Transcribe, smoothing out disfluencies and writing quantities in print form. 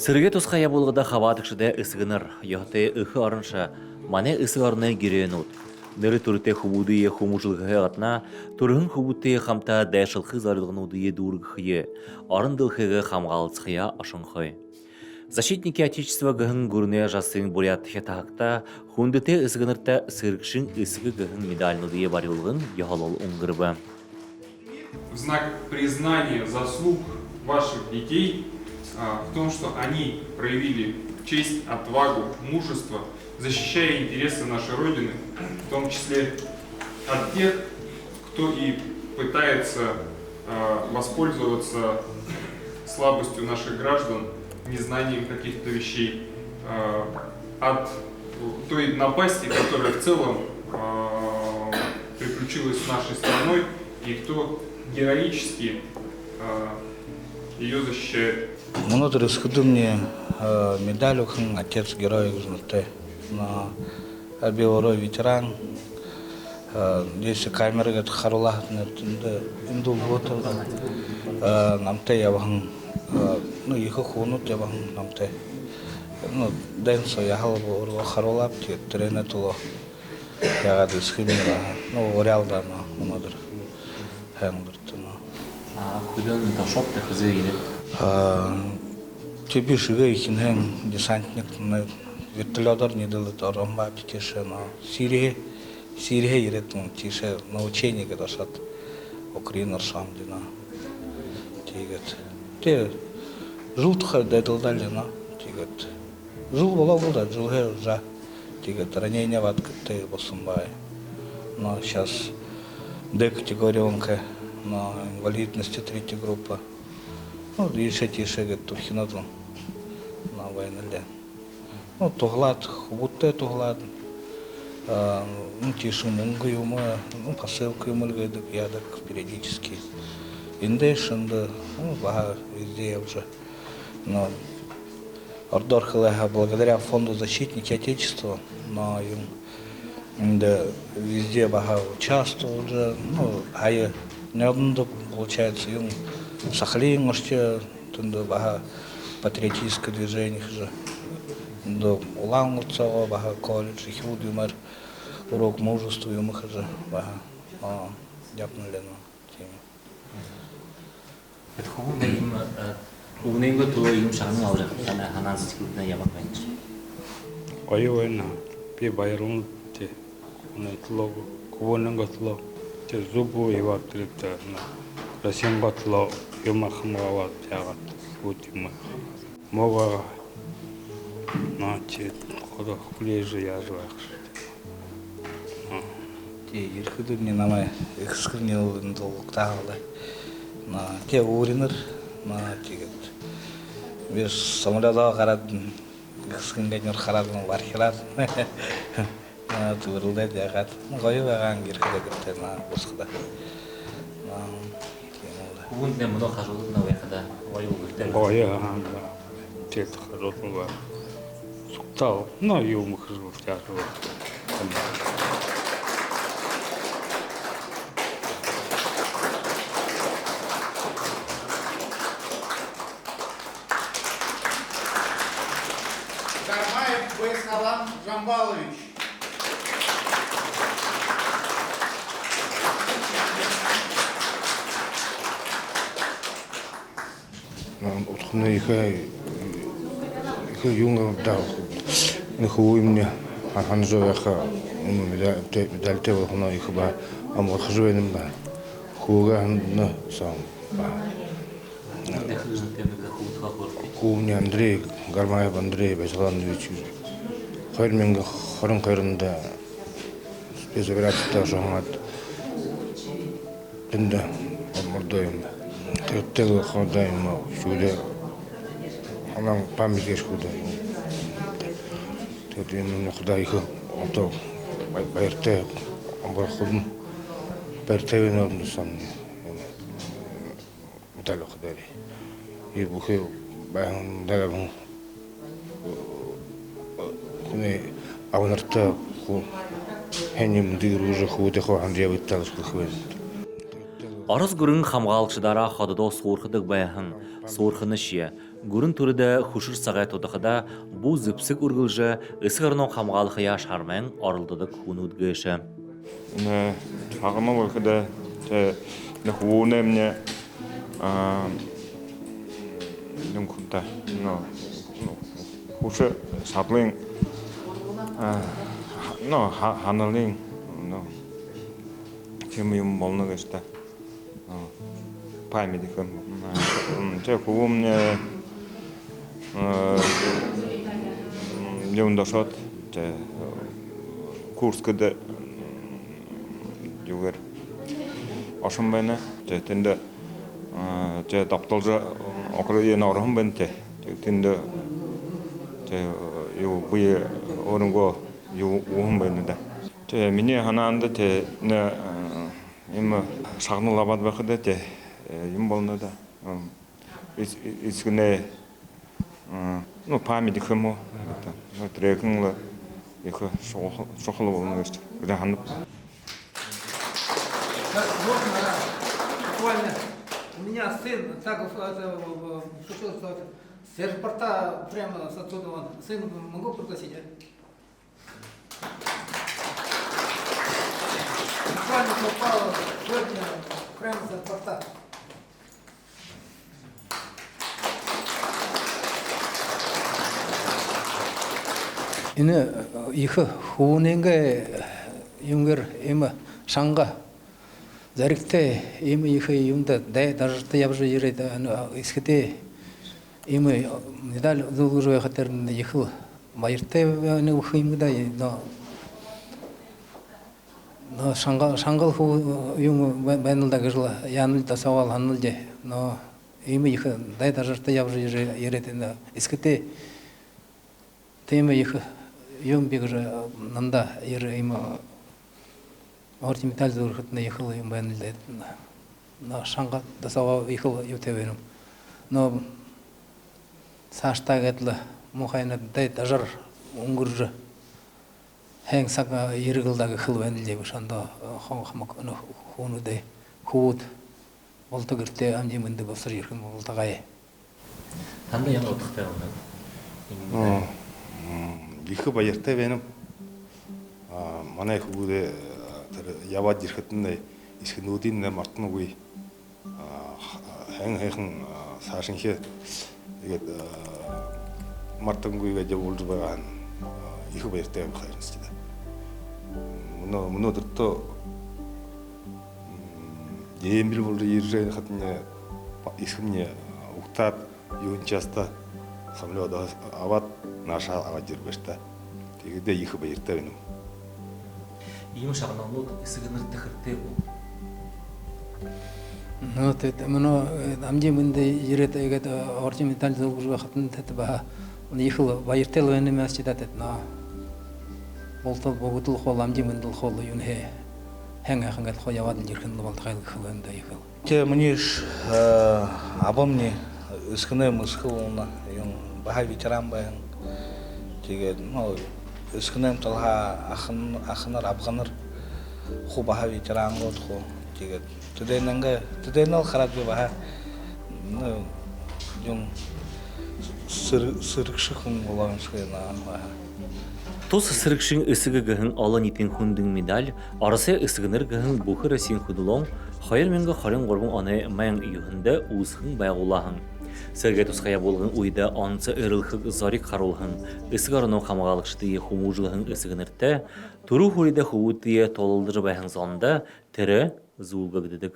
Сэргэ тусгая булгада хаваадагшда ысгыныр, йохты ыхы орынша, мане ысы орны гиренут. Ныры турте хубудые хумушылгы атна, турхын хубутые хамта дайшылхы зарылгынудые дургхые, орындылхыгы хамгалцхыя ашынхы. Защитники Отечества гыхын гурне жасын бурятхе тахакта, хундыте ысгынырта сыргшын ысгы гыхын медальнудые барилгын йохолол унгырбы. В знак признания заслуг ваших детей в том, что они проявили честь, отвагу, мужество, защищая интересы нашей Родины, в том числе от тех, кто и пытается воспользоваться слабостью наших граждан, незнанием каких-то вещей, от той напасти, которая в целом приключилась с нашей страной, и кто героически ее защищает. Множество расходов медаль отец герой на белорой ветеран. Здесь камера говорит Харула индул вот нам те я вам ну их хунут я вам нам те ну денсо я халбо Харула тренер туло я гади схимира ну реалда на модер хендертно. Куден ташоп те хозяин. Тебе шигаихин хэн десантник на вертолетор не дали то ромба птише на Сирии ирет тише на учение когда шат Украина сам дина тигет те жултха дедал дали на тигет жул была жул за тигет ранение в открытые босумбай но сейчас Д категорионка на инвалидности третьей группы. Ну, еще говорит, тухинату на войне. Ну, туглад, хубутте туглад. Ну, тише мунгу ему, ну, посылку ему говорит, я так периодически. Индейшн, да, ну, бага везде уже. Но Ордорхалега благодаря фонду защитники Отечества, но им да, везде бага участвовал уже, ну, а я не одно получается, им Сахалин, можете, туда бага патриотическое движение же, до Улан-Удцова, бага колледж, их юмор, урок мужества, юмор же, бага, дякую на тему. Это хубаво им угненго то им шагны алрах, тана ханаз кутна ябак бенч. Ойвена, пи байрун те, на тлог, кувоненго тлог, те зубу ива трипта на. Россиян батло юмар хамгават ягат утима мова на те хода хулеже яжвах Те ерхиду не намай экскурнил индолуктагала на те уринер на тигет без самолета гарадын экскурнер харадын вархират на турулда ягат гойваган ерхиду гетте на босхда Угнен мно хажулук на выхода, вою гуртер. боя те харотва суктал на юм хажу тяжело Кармаев Байсалам Жамбалович. Утхны их юнга дал. Нихуй мне ханжояха медальте вахна их ба амор хажуеним ба. Хуга на сам ба. Кумне Андрей Гармаев Андрей Байсаланович. Хайрменга харин хайрында спецоперация жамат. Тенда амордоем. Тел ходайм шуле анан памятник шуда тедин худай хо ото байрте амбар худун бертевен орны сам металл худай и бухе баан далам хуне авнарта ху хеним дируже худе хо андрей талш хвен Арыз гүрін хамғалшыдара қадыда суырқыдық бәйхін, суырқыны шие, Гүрін түріде хүшір сағай тұдықыда бұл зіпсік үргілжі ісік арның қамғалық я шармен арылдыдық хүнудгейші. Хағыны болқыда хууне мне күнта хушы саплың ханылың кемейім болны кешті памяти кем хуу мне Леондашот курс кыды югер ашым байна тенде тапталжа окрые нарым бен тенде ю буе орунго ю уым бен да мине хананды не им шагнылабад бакыда им болны да искүне ну памяти кему ну трекинглы их шохлы болны işte гыда ханып. Буквально у меня сын так случилось, что с аэропорта прямо с отсюда он. Сын могу пригласить, а? Буквально попал сегодня прямо с аэропорта. 이네 이거 후능게 용거 이마 상가 자릭테 이마 이거 용다 대 다르트 야브지 이레다 이스케테 이마 медаль зулужу хатерн 이거 마이르테 네 후임다 너 상가 후 용 맨을다 그걸 얀을다 사왈 한을제 너 이마 이거 대 다르트 야브지 이레다 이스케테 테마 이거 용 비그르 남다 이르 이마 орти металл зурхатна ехал им бенле на шанга дасава ехал ютевеном но саштагетла мухайна дай дажар унгуржа хэнг сага иргэлдаг хэл бенле бушанда хамак хунуде хууд болтогэртэ амжи мэнде босор ирхэн болтагай Танда яна утгатай байна. Их баяртай байна. Манай хүүгээ яваад ирэхэд исгнүүдийн мартнуугүй хайхан саашинхэ тэгээд мартангүйгээ явуулж байгаа их баяртай байх хэрэгтэй. Өнөөдөртөө Эмбил бол иржээ хатны исгний уктаад юунчаста самлёда аваад наша аваад ирвэшта. Тэгээд их баяртай байна. Ийм шагналууд эсгэнэр тахиртэй бо. но тэт мано амжи мэнде ирээд игээд оржи металл зургур хатан тэт ба ихл баяртай байна мэс чидат на болто богдол хол амжи мэндэл хол юн хэ хангахангал хо яваад ирхэн бол тайл хөлөндө ихл Те мниш абомни исхнэ мсхуна юм бахай ветеран баян тэгээд ну исхнэм талха ахнар абганар ху бахай ветеран гот ху тэгээд тэдэнэл хараад баха ну юм сэргшхэн болоонсхэна баха Тус сэргшин эсэгэ гэн олон нийтийн хүндэн медаль Оросын эсгэнэр гэн бүхэр Российн хөдөлгөөн 2023 оны мэн юхэндэ үүсгэн байгуулахан. Сэргэ тусгая болгон үйдэ онц эрэлхэг зориг харуулхан эсэг орны хамгаалагчдын хүмүүжлэн эсгэнэртэ түрүү хүрээдэ хөвүүдээ тулалдаж байхан сонда тэрэ зүүлгэгдэдэг.